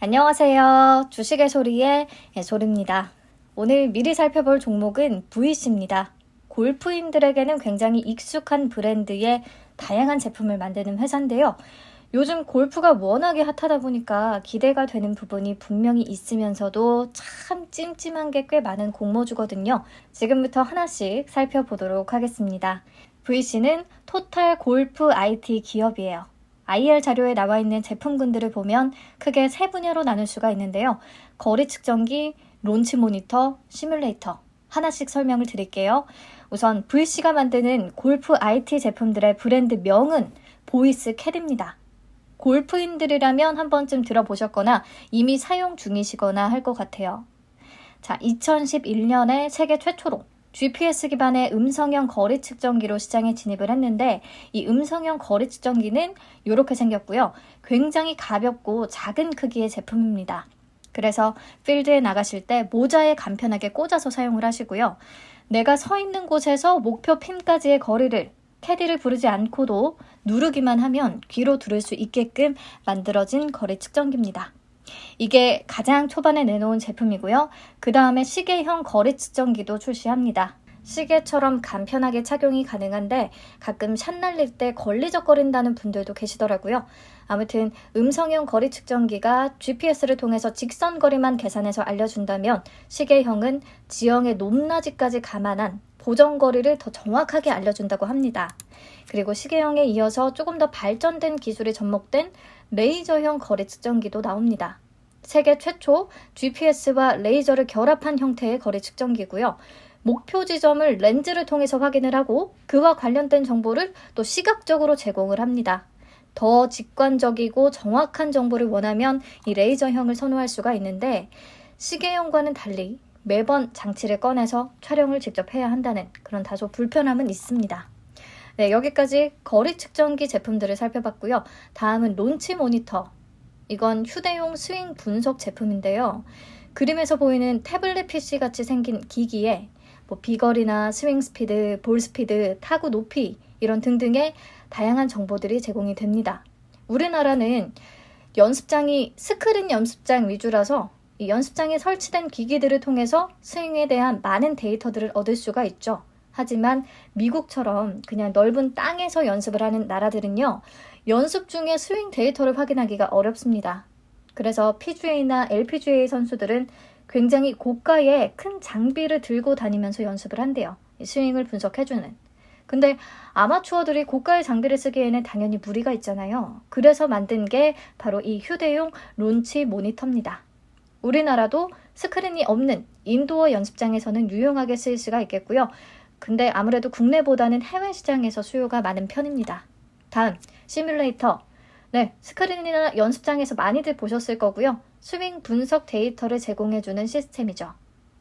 안녕하세요. 주식의 소리의 소리입니다. 오늘 미리 살펴볼 종목은 VC입니다. 골프인들에게는 굉장히 익숙한 브랜드의 다양한 제품을 만드는 회사인데요. 요즘 골프가 워낙에 핫하다 보니까 기대가 되는 부분이 분명히 있으면서도 참 찜찜한 게 꽤 많은 공모주거든요. 지금부터 하나씩 살펴보도록 하겠습니다. VC는 토탈 골프 IT 기업이에요. IR 자료에 나와 있는 제품군들을 보면 크게 세 분야로 나눌 수가 있는데요. 거리 측정기, 론치 모니터, 시뮬레이터 하나씩 설명을 드릴게요. 우선 VC가 만드는 골프 IT 제품들의 브랜드 명은 보이스 캐디입니다. 골프인들이라면 한 번쯤 들어보셨거나 이미 사용 중이시거나 할 것 같아요. 자, 2011년에 세계 최초로 GPS 기반의 음성형 거리 측정기로 시장에 진입을 했는데 이 음성형 거리 측정기는 이렇게 생겼고요. 굉장히 가볍고 작은 크기의 제품입니다. 그래서 필드에 나가실 때 모자에 간편하게 꽂아서 사용을 하시고요. 내가 서 있는 곳에서 목표 핀까지의 거리를 캐디를 부르지 않고도 누르기만 하면 귀로 들을 수 있게끔 만들어진 거리 측정기입니다. 이게 가장 초반에 내놓은 제품이고요. 그 다음에 시계형 거리 측정기도 출시합니다. 시계처럼 간편하게 착용이 가능한데 가끔 샷 날릴 때 걸리적거린다는 분들도 계시더라고요. 아무튼 음성형 거리 측정기가 GPS를 통해서 직선 거리만 계산해서 알려준다면 시계형은 지형의 높낮이까지 감안한 보정 거리를 더 정확하게 알려준다고 합니다. 그리고 시계형에 이어서 조금 더 발전된 기술이 접목된 레이저형 거리 측정기도 나옵니다. 세계 최초 GPS와 레이저를 결합한 형태의 거리 측정기고요. 목표 지점을 렌즈를 통해서 확인을 하고 그와 관련된 정보를 또 시각적으로 제공을 합니다. 더 직관적이고 정확한 정보를 원하면 이 레이저형을 선호할 수가 있는데 시계형과는 달리 매번 장치를 꺼내서 촬영을 직접 해야 한다는 그런 다소 불편함은 있습니다. 네, 여기까지 거리 측정기 제품들을 살펴봤고요. 다음은 론치 모니터. 이건 휴대용 스윙 분석 제품인데요. 그림에서 보이는 태블릿 PC 같이 생긴 기기에 비거리나 스윙 스피드, 볼 스피드, 타구 높이 이런 등등의 다양한 정보들이 제공이 됩니다. 우리나라는 연습장이 스크린 연습장 위주라서 이 연습장에 설치된 기기들을 통해서 스윙에 대한 많은 데이터들을 얻을 수가 있죠. 하지만 미국처럼 그냥 넓은 땅에서 연습을 하는 나라들은요. 연습 중에 스윙 데이터를 확인하기가 어렵습니다. 그래서 PGA나 LPGA 선수들은 굉장히 고가의 큰 장비를 들고 다니면서 연습을 한대요. 스윙을 분석해주는. 근데 아마추어들이 고가의 장비를 쓰기에는 당연히 무리가 있잖아요. 그래서 만든 게 바로 이 휴대용 론치 모니터입니다. 우리나라도 스크린이 없는 인도어 연습장에서는 유용하게 쓰일 수가 있겠고요. 근데 아무래도 국내보다는 해외 시장에서 수요가 많은 편입니다. 다음, 시뮬레이터. 네, 스크린이나 연습장에서 많이들 보셨을 거고요. 스윙 분석 데이터를 제공해주는 시스템이죠.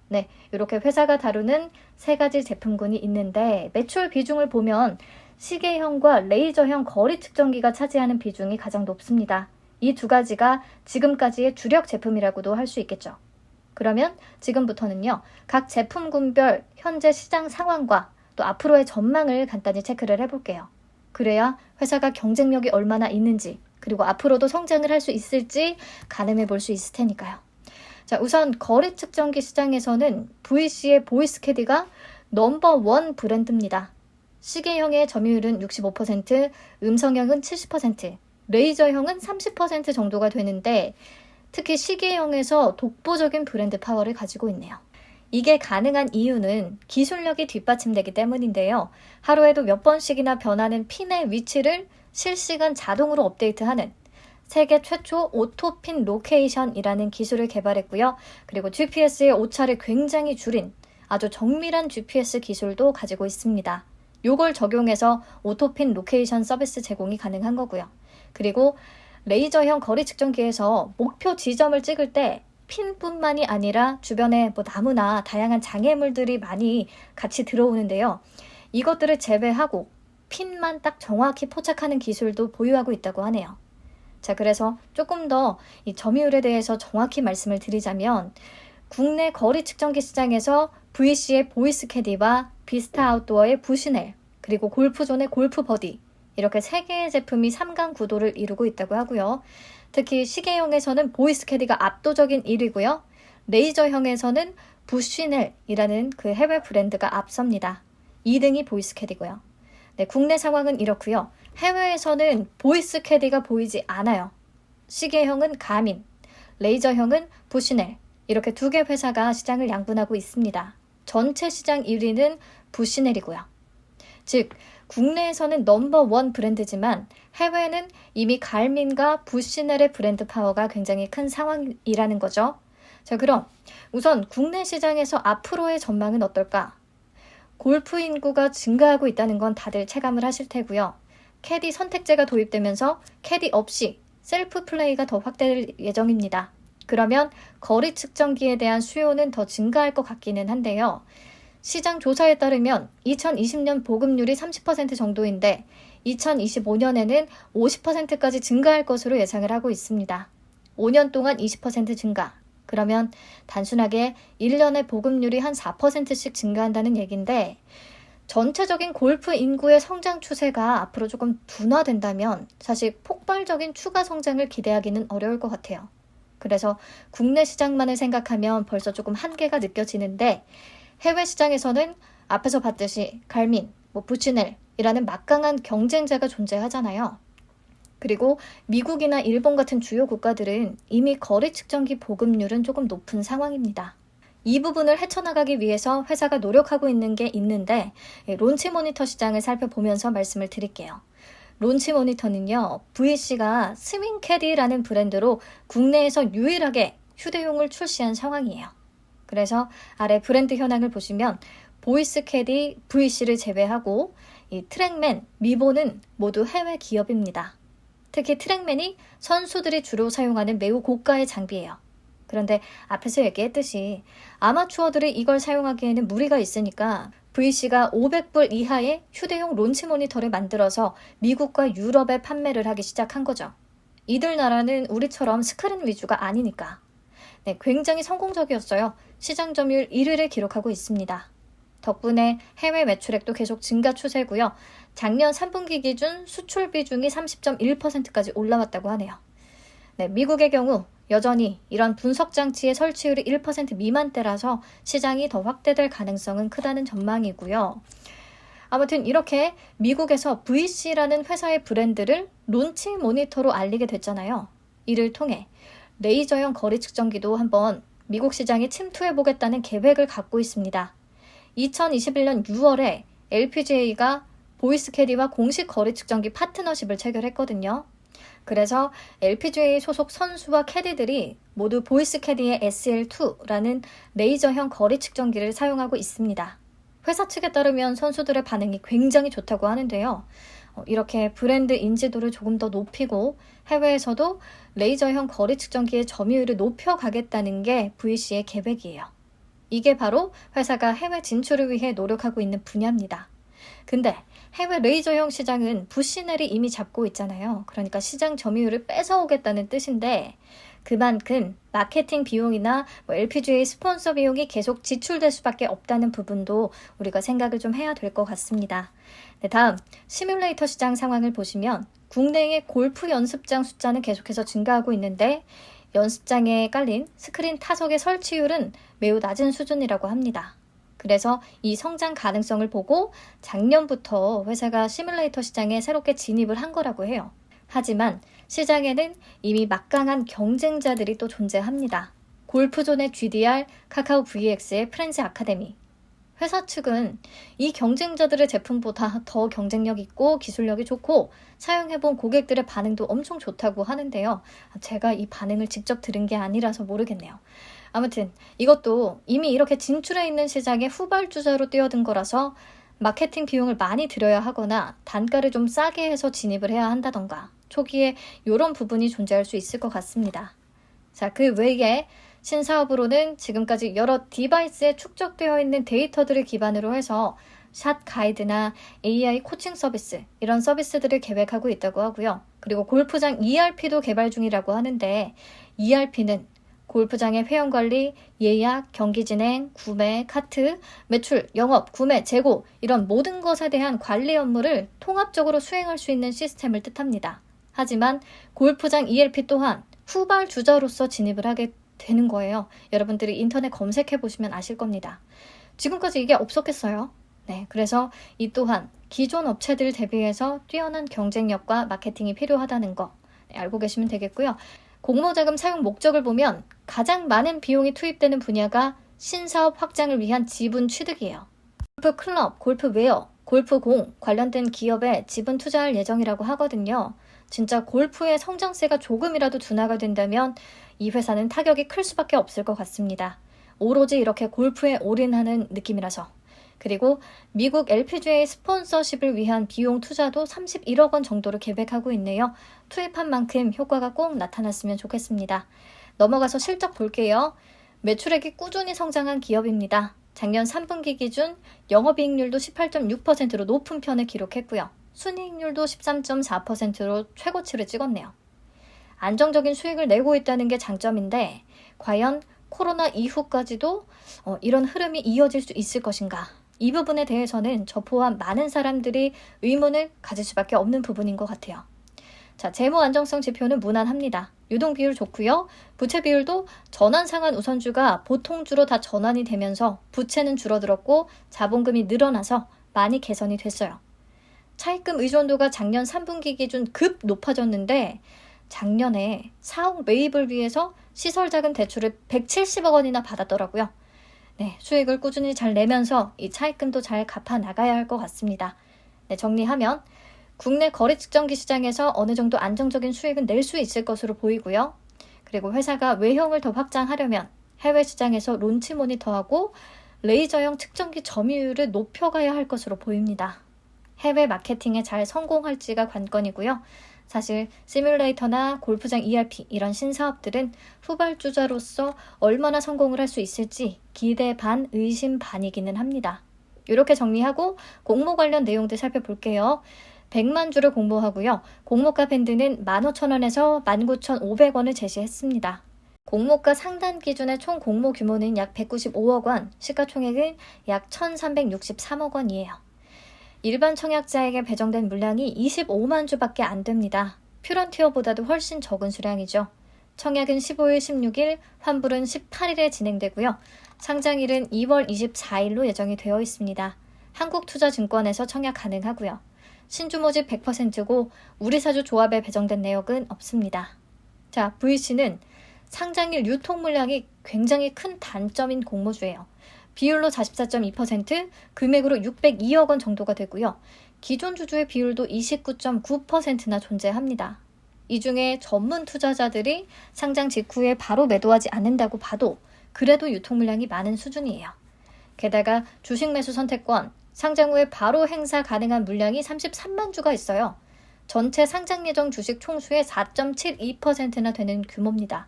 네, 이렇게 회사가 다루는 세 가지 제품군이 있는데 매출 비중을 보면 시계형과 레이저형 거리 측정기가 차지하는 비중이 가장 높습니다. 이 두 가지가 지금까지의 주력 제품이라고도 할 수 있겠죠. 그러면 지금부터는요. 각 제품군별 현재 시장 상황과 또 앞으로의 전망을 간단히 체크를 해볼게요. 그래야 회사가 경쟁력이 얼마나 있는지 그리고 앞으로도 성장을 할 수 있을지 가늠해 볼 수 있을 테니까요. 자, 우선 거리 측정기 시장에서는 VC의 보이스 캐디가 넘버1 브랜드입니다. 시계형의 점유율은 65%, 음성형은 70%, 레이저형은 30% 정도가 되는데 특히 시계형에서 독보적인 브랜드 파워를 가지고 있네요. 이게 가능한 이유는 기술력이 뒷받침되기 때문인데요. 하루에도 몇 번씩이나 변하는 핀의 위치를 실시간 자동으로 업데이트하는 세계 최초 오토핀 로케이션이라는 기술을 개발했고요. 그리고 GPS의 오차를 굉장히 줄인 아주 정밀한 GPS 기술도 가지고 있습니다. 이걸 적용해서 오토핀 로케이션 서비스 제공이 가능한 거고요. 그리고 레이저형 거리 측정기에서 목표 지점을 찍을 때 핀뿐만이 아니라 주변에 나무나 다양한 장애물들이 많이 같이 들어오는데요. 이것들을 제외하고 핀만 딱 정확히 포착하는 기술도 보유하고 있다고 하네요. 자, 그래서 조금 더 이 점유율에 대해서 정확히 말씀을 드리자면 국내 거리 측정기 시장에서 VC의 보이스 캐디와 비스타 아웃도어의 부시넬 그리고 골프존의 골프 버디 이렇게 3개의 제품이 3강 구도를 이루고 있다고 하고요. 특히 시계형에서는 보이스캐디가 압도적인 1위고요. 레이저형에서는 부쉬넬이라는 그 해외 브랜드가 앞섭니다. 2등이 보이스캐디고요. 네, 국내 상황은 이렇고요. 해외에서는 보이스캐디가 보이지 않아요. 시계형은 가민, 레이저형은 부쉬넬, 이렇게 2개 회사가 시장을 양분하고 있습니다. 전체 시장 1위는 부쉬넬이고요. 즉 국내에서는 넘버1 브랜드지만 해외는 이미 갈민과 부쉬넬의 브랜드 파워가 굉장히 큰 상황이라는 거죠. 자, 그럼 우선 국내 시장에서 앞으로의 전망은 어떨까? 골프 인구가 증가하고 있다는 건 다들 체감을 하실 테고요. 캐디 선택제가 도입되면서 캐디 없이 셀프 플레이가 더 확대될 예정입니다. 그러면 거리 측정기에 대한 수요는 더 증가할 것 같기는 한데요. 시장 조사에 따르면 2020년 보급률이 30% 정도인데 2025년에는 50%까지 증가할 것으로 예상을 하고 있습니다. 5년 동안 20% 증가. 그러면 단순하게 1년에 보급률이 한 4%씩 증가한다는 얘기인데 전체적인 골프 인구의 성장 추세가 앞으로 조금 둔화된다면 사실 폭발적인 추가 성장을 기대하기는 어려울 것 같아요. 그래서 국내 시장만을 생각하면 벌써 조금 한계가 느껴지는데 해외 시장에서는 앞에서 봤듯이 갈민, 부쉬넬이라는 막강한 경쟁자가 존재하잖아요. 그리고 미국이나 일본 같은 주요 국가들은 이미 거리 측정기 보급률은 조금 높은 상황입니다. 이 부분을 헤쳐나가기 위해서 회사가 노력하고 있는 게 있는데 론치 모니터 시장을 살펴보면서 말씀을 드릴게요. 론치 모니터는요, VC가 스윙 캐디라는 브랜드로 국내에서 유일하게 휴대용을 출시한 상황이에요. 그래서 아래 브랜드 현황을 보시면 보이스 캐디, VC를 제외하고 이 트랙맨, 미보는 모두 해외 기업입니다. 특히 트랙맨이 선수들이 주로 사용하는 매우 고가의 장비예요. 그런데 앞에서 얘기했듯이 아마추어들이 이걸 사용하기에는 무리가 있으니까 VC가 500불 이하의 휴대용 론치 모니터를 만들어서 미국과 유럽에 판매를 하기 시작한 거죠. 이들 나라는 우리처럼 스크린 위주가 아니니까. 네, 굉장히 성공적이었어요. 시장 점유율 1위를 기록하고 있습니다. 덕분에 해외 매출액도 계속 증가 추세고요. 작년 3분기 기준 수출 비중이 30.1%까지 올라왔다고 하네요. 네, 미국의 경우 여전히 이런 분석 장치의 설치율이 1% 미만대라서 시장이 더 확대될 가능성은 크다는 전망이고요. 아무튼 이렇게 미국에서 VC라는 회사의 브랜드를 론치 모니터로 알리게 됐잖아요. 이를 통해 레이저형 거리 측정기도 한번 미국 시장에 침투해보겠다는 계획을 갖고 있습니다. 2021년 6월에 LPGA가 보이스캐디와 공식 거리 측정기 파트너십을 체결했거든요. 그래서 LPGA 소속 선수와 캐디들이 모두 보이스캐디의 SL2라는 레이저형 거리 측정기를 사용하고 있습니다. 회사 측에 따르면 선수들의 반응이 굉장히 좋다고 하는데요. 이렇게 브랜드 인지도를 조금 더 높이고 해외에서도 레이저형 거리 측정기의 점유율을 높여가겠다는 게 VC의 계획이에요. 이게 바로 회사가 해외 진출을 위해 노력하고 있는 분야입니다. 근데 해외 레이저형 시장은 부쉬넬이 이미 잡고 있잖아요. 그러니까 시장 점유율을 뺏어오겠다는 뜻인데 그만큼 마케팅 비용이나 LPGA 스폰서 비용이 계속 지출될 수밖에 없다는 부분도 우리가 생각을 좀 해야 될 것 같습니다. 네, 다음 시뮬레이터 시장 상황을 보시면 국내의 골프 연습장 숫자는 계속해서 증가하고 있는데 연습장에 깔린 스크린 타석의 설치율은 매우 낮은 수준이라고 합니다. 그래서 이 성장 가능성을 보고 작년부터 회사가 시뮬레이터 시장에 새롭게 진입을 한 거라고 해요. 하지만 시장에는 이미 막강한 경쟁자들이 또 존재합니다. 골프존의 GDR, 카카오 VX의 프렌즈 아카데미. 회사 측은 이 경쟁자들의 제품보다 더 경쟁력 있고 기술력이 좋고 사용해본 고객들의 반응도 엄청 좋다고 하는데요. 제가 이 반응을 직접 들은 게 아니라서 모르겠네요. 아무튼 이것도 이미 이렇게 진출해 있는 시장에 후발주자로 뛰어든 거라서 마케팅 비용을 많이 들여야 하거나 단가를 좀 싸게 해서 진입을 해야 한다던가 초기에 이런 부분이 존재할 수 있을 것 같습니다. 자, 그 외에 신사업으로는 지금까지 여러 디바이스에 축적되어 있는 데이터들을 기반으로 해서 샷 가이드나 AI 코칭 서비스 이런 서비스들을 계획하고 있다고 하고요. 그리고 골프장 ERP도 개발 중이라고 하는데 ERP는 골프장의 회원관리, 예약, 경기 진행, 구매, 카트, 매출, 영업, 구매, 재고 이런 모든 것에 대한 관리 업무를 통합적으로 수행할 수 있는 시스템을 뜻합니다. 하지만 골프장 ELP 또한 후발주자로서 진입을 하게 되는 거예요. 여러분들이 인터넷 검색해 보시면 아실 겁니다. 지금까지 이게 없었겠어요? 네, 그래서 이 또한 기존 업체들 대비해서 뛰어난 경쟁력과 마케팅이 필요하다는 거 알고 계시면 되겠고요. 공모자금 사용 목적을 보면 가장 많은 비용이 투입되는 분야가 신사업 확장을 위한 지분 취득이에요. 골프 클럽, 골프웨어, 골프공 관련된 기업에 지분 투자할 예정이라고 하거든요. 진짜 골프의 성장세가 조금이라도 둔화가 된다면 이 회사는 타격이 클 수밖에 없을 것 같습니다. 오로지 이렇게 골프에 올인하는 느낌이라서. 그리고 미국 LPGA 스폰서십을 위한 비용 투자도 31억 원 정도로 계획하고 있네요. 투입한 만큼 효과가 꼭 나타났으면 좋겠습니다. 넘어가서 실적 볼게요. 매출액이 꾸준히 성장한 기업입니다. 작년 3분기 기준 영업이익률도 18.6%로 높은 편을 기록했고요. 순이익률도 13.4%로 최고치를 찍었네요. 안정적인 수익을 내고 있다는 게 장점인데 과연 코로나 이후까지도 이런 흐름이 이어질 수 있을 것인가? 이 부분에 대해서는 저 포함 많은 사람들이 의문을 가질 수밖에 없는 부분인 것 같아요. 자, 재무 안정성 지표는 무난합니다. 유동 비율 좋고요. 부채 비율도 전환 상환 우선주가 보통주로 다 전환이 되면서 부채는 줄어들었고 자본금이 늘어나서 많이 개선이 됐어요. 차입금 의존도가 작년 3분기 기준 급 높아졌는데 작년에 사옥 매입을 위해서 시설자금 대출을 170억 원이나 받았더라고요. 네, 수익을 꾸준히 잘 내면서 이 차입금도 잘 갚아 나가야 할 것 같습니다. 네, 정리하면 국내 거래 측정기 시장에서 어느 정도 안정적인 수익은 낼 수 있을 것으로 보이고요. 그리고 회사가 외형을 더 확장하려면 해외 시장에서 론치 모니터하고 레이저형 측정기 점유율을 높여가야 할 것으로 보입니다. 해외 마케팅에 잘 성공할지가 관건이고요. 사실 시뮬레이터나 골프장 ERP 이런 신사업들은 후발주자로서 얼마나 성공을 할 수 있을지 기대 반 의심 반이기는 합니다. 이렇게 정리하고 공모 관련 내용들 살펴볼게요. 100만 주를 공모하고요. 공모가 밴드는 15,000원에서 19,500원을 제시했습니다. 공모가 상단 기준의 총 공모 규모는 약 195억 원, 시가총액은 약 1,363억 원이에요. 일반 청약자에게 배정된 물량이 25만 주밖에 안 됩니다. 퓨런티어보다도 훨씬 적은 수량이죠. 청약은 15일, 16일, 환불은 18일에 진행되고요. 상장일은 2월 24일로 예정이 되어 있습니다. 한국투자증권에서 청약 가능하고요. 신주 모집 100%고 우리사주 조합에 배정된 내역은 없습니다. 자, VC는 상장일 유통 물량이 굉장히 큰 단점인 공모주예요. 비율로 44.2%, 금액으로 602억 원 정도가 되고요. 기존 주주의 비율도 29.9%나 존재합니다. 이 중에 전문 투자자들이 상장 직후에 바로 매도하지 않는다고 봐도 그래도 유통 물량이 많은 수준이에요. 게다가 주식 매수 선택권, 상장 후에 바로 행사 가능한 물량이 33만 주가 있어요. 전체 상장 예정 주식 총수의 4.72%나 되는 규모입니다.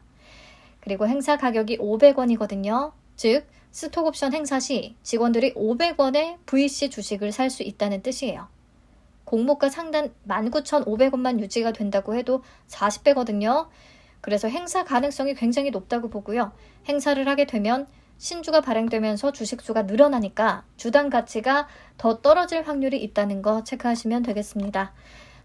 그리고 행사 가격이 500원이거든요. 즉, 스톡옵션 행사 시 직원들이 500원에 VC 주식을 살 수 있다는 뜻이에요. 공모가 상단 19,500원만 유지가 된다고 해도 40배거든요. 그래서 행사 가능성이 굉장히 높다고 보고요. 행사를 하게 되면 신주가 발행되면서 주식수가 늘어나니까 주당 가치가 더 떨어질 확률이 있다는 거 체크하시면 되겠습니다.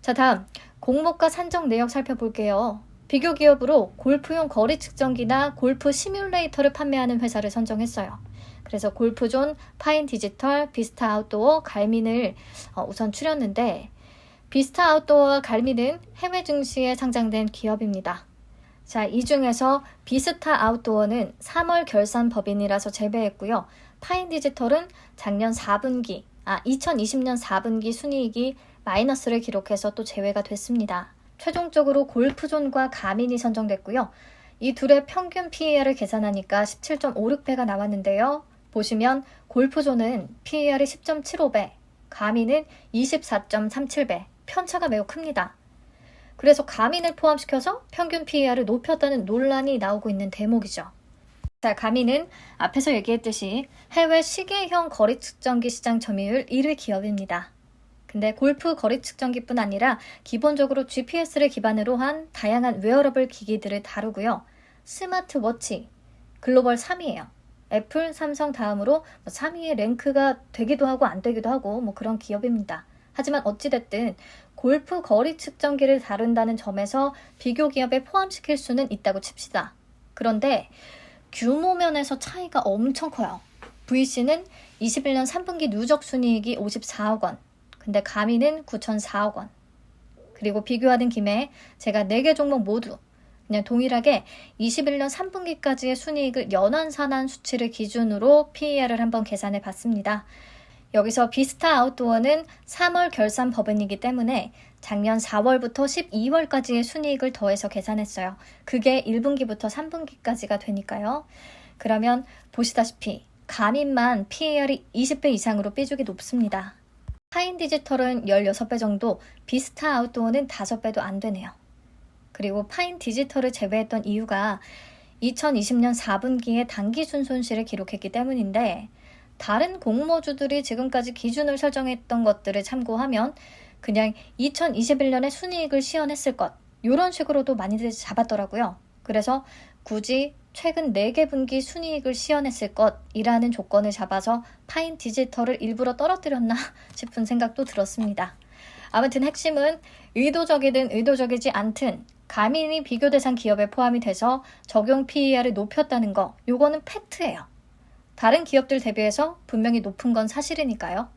자, 다음 공모가 산정 내역 살펴볼게요. 비교 기업으로 골프용 거리 측정기나 골프 시뮬레이터를 판매하는 회사를 선정했어요. 그래서 골프존, 파인디지털, 비스타 아웃도어, 갈민을 우선 추렸는데 비스타 아웃도어와 갈민은 해외 증시에 상장된 기업입니다. 자, 이 중에서 비스타 아웃도어는 3월 결산 법인이라서 제외했고요. 파인디지털은 작년 2020년 4분기 순이익이 마이너스를 기록해서 또 제외가 됐습니다. 최종적으로 골프존과 가민이 선정됐고요. 이 둘의 평균 PER을 계산하니까 17.56배가 나왔는데요. 보시면 골프존은 PER이 10.75배, 가민은 24.37배, 편차가 매우 큽니다. 그래서 가민을 포함시켜서 평균 PER을 높였다는 논란이 나오고 있는 대목이죠. 자, 가민은 앞에서 얘기했듯이 해외 시계형 거리 측정기 시장 점유율 1위 기업입니다. 근데 골프 거리 측정기뿐 아니라 기본적으로 GPS를 기반으로 한 다양한 웨어러블 기기들을 다루고요. 스마트워치 글로벌 3위예요. 애플, 삼성 다음으로 3위의 랭크가 되기도 하고 안 되기도 하고 그런 기업입니다. 하지만 어찌됐든 골프 거리 측정기를 다룬다는 점에서 비교 기업에 포함시킬 수는 있다고 칩시다. 그런데 규모 면에서 차이가 엄청 커요. VC는 21년 3분기 누적 순이익이 54억 원, 근데 가미는 9,004억 원. 그리고 비교하는 김에 제가 4개 종목 모두 그냥 동일하게 21년 3분기까지의 순이익을 연환산한 수치를 기준으로 PER을 한번 계산해 봤습니다. 여기서 비스타 아웃도어는 3월 결산 법인이기 때문에 작년 4월부터 12월까지의 순이익을 더해서 계산했어요. 그게 1분기부터 3분기까지가 되니까요. 그러면 보시다시피 가민만 PER이 20배 이상으로 삐죽이 높습니다. 파인디지털은 16배 정도, 비스타 아웃도어는 5배도 안 되네요. 그리고 파인디지털을 제외했던 이유가 2020년 4분기에 단기순 손실을 기록했기 때문인데 다른 공모주들이 지금까지 기준을 설정했던 것들을 참고하면 그냥 2021년에 순이익을 시현했을 것 이런 식으로도 많이들 잡았더라고요. 그래서 굳이 최근 4개 분기 순이익을 시현했을 것이라는 조건을 잡아서 파인디지털을 일부러 떨어뜨렸나 싶은 생각도 들었습니다. 아무튼 핵심은 의도적이든 의도적이지 않든 가민이 비교 대상 기업에 포함이 돼서 적용 PER을 높였다는 거 요거는 팩트예요. 다른 기업들 대비해서 분명히 높은 건 사실이니까요.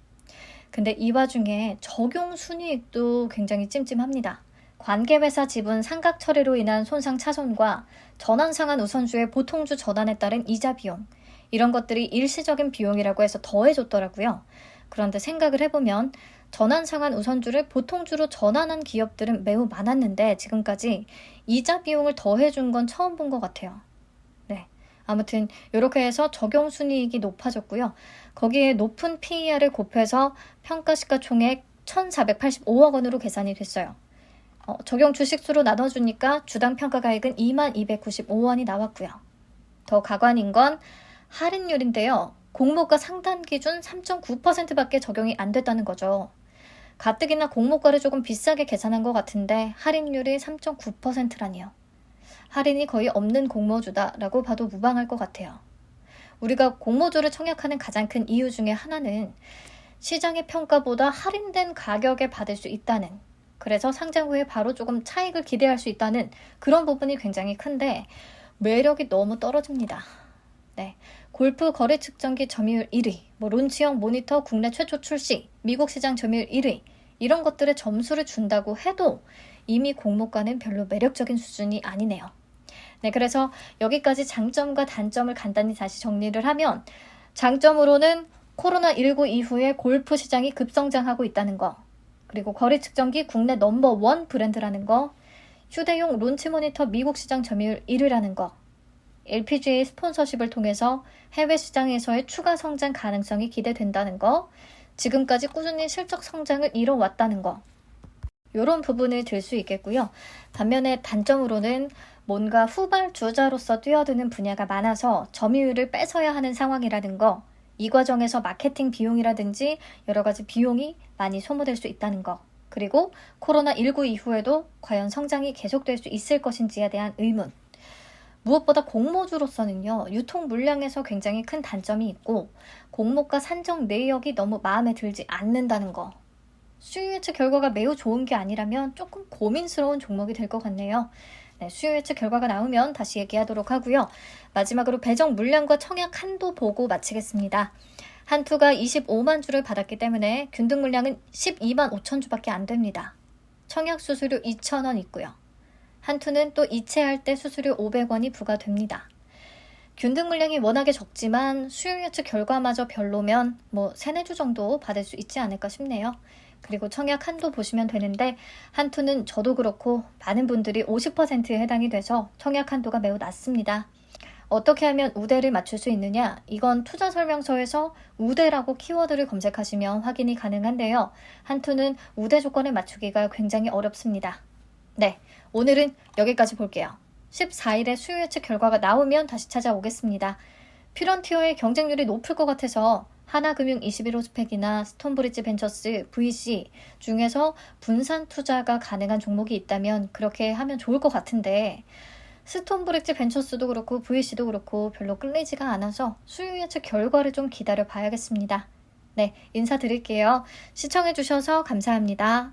근데 이 와중에 적용 순이익도 굉장히 찜찜합니다. 관계회사 지분 상각 처리로 인한 손상 차손과 전환상환 우선주의 보통주 전환에 따른 이자 비용 이런 것들이 일시적인 비용이라고 해서 더해줬더라고요. 그런데 생각을 해보면 전환상환 우선주를 보통주로 전환한 기업들은 매우 많았는데 지금까지 이자 비용을 더해준 건 처음 본 것 같아요. 네, 아무튼 이렇게 해서 적용 순이익이 높아졌고요. 거기에 높은 PER을 곱해서 평가시가총액 1,485억 원으로 계산이 됐어요. 적용 주식수로 나눠주니까 주당 평가가액은 2295원이 나왔고요. 더 가관인 건 할인율인데요. 공모가 상단 기준 3.9%밖에 적용이 안 됐다는 거죠. 가뜩이나 공모가를 조금 비싸게 계산한 것 같은데 할인율이 3.9%라니요. 할인이 거의 없는 공모주다라고 봐도 무방할 것 같아요. 우리가 공모주를 청약하는 가장 큰 이유 중에 하나는 시장의 평가보다 할인된 가격에 받을 수 있다는, 그래서 상장 후에 바로 조금 차익을 기대할 수 있다는 그런 부분이 굉장히 큰데 매력이 너무 떨어집니다. 네, 골프 거래 측정기 점유율 1위, 론치형 모니터 국내 최초 출시, 미국 시장 점유율 1위 이런 것들의 점수를 준다고 해도 이미 공모가는 별로 매력적인 수준이 아니네요. 네, 그래서 여기까지 장점과 단점을 간단히 다시 정리를 하면 장점으로는 코로나19 이후에 골프 시장이 급성장하고 있다는 거, 그리고 거래 측정기 국내 넘버1 브랜드라는 거, 휴대용 론치 모니터 미국 시장 점유율 1위라는 거, LPGA 스폰서십을 통해서 해외 시장에서의 추가 성장 가능성이 기대된다는 거, 지금까지 꾸준히 실적 성장을 이뤄왔다는 거, 이런 부분을 들 수 있겠고요. 반면에 단점으로는 뭔가 후발주자로서 뛰어드는 분야가 많아서 점유율을 뺏어야 하는 상황이라는 거, 이 과정에서 마케팅 비용이라든지 여러 가지 비용이 많이 소모될 수 있다는 거, 그리고 코로나19 이후에도 과연 성장이 계속될 수 있을 것인지에 대한 의문, 무엇보다 공모주로서는요, 유통 물량에서 굉장히 큰 단점이 있고 공모가 산정 내역이 너무 마음에 들지 않는다는 거, 수요 예측 결과가 매우 좋은 게 아니라면 조금 고민스러운 종목이 될 것 같네요. 네, 수요 예측 결과가 나오면 다시 얘기하도록 하고요. 마지막으로 배정 물량과 청약 한도 보고 마치겠습니다. 한투가 25만 주를 받았기 때문에 균등 물량은 12만 5천 주밖에 안 됩니다. 청약 수수료 2,000원 있고요. 한투는 또 이체할 때 수수료 500원이 부과됩니다. 균등 물량이 워낙에 적지만 수요 예측 결과마저 별로면 3-4주 정도 받을 수 있지 않을까 싶네요. 그리고 청약 한도 보시면 되는데 한투는 저도 그렇고 많은 분들이 50%에 해당이 돼서 청약 한도가 매우 낮습니다. 어떻게 하면 우대를 맞출 수 있느냐? 이건 투자 설명서에서 우대라고 키워드를 검색하시면 확인이 가능한데요. 한투는 우대 조건을 맞추기가 굉장히 어렵습니다. 네, 오늘은 여기까지 볼게요. 14일에 수요 예측 결과가 나오면 다시 찾아오겠습니다. 퓨런티어의 경쟁률이 높을 것 같아서 하나금융 21호 스펙이나 스톤브리지 벤처스, VC 중에서 분산 투자가 가능한 종목이 있다면 그렇게 하면 좋을 것 같은데 스톤브리지 벤처스도 그렇고 VC도 그렇고 별로 끌리지가 않아서 수요 예측 결과를 좀 기다려 봐야겠습니다. 네, 인사드릴게요. 시청해주셔서 감사합니다.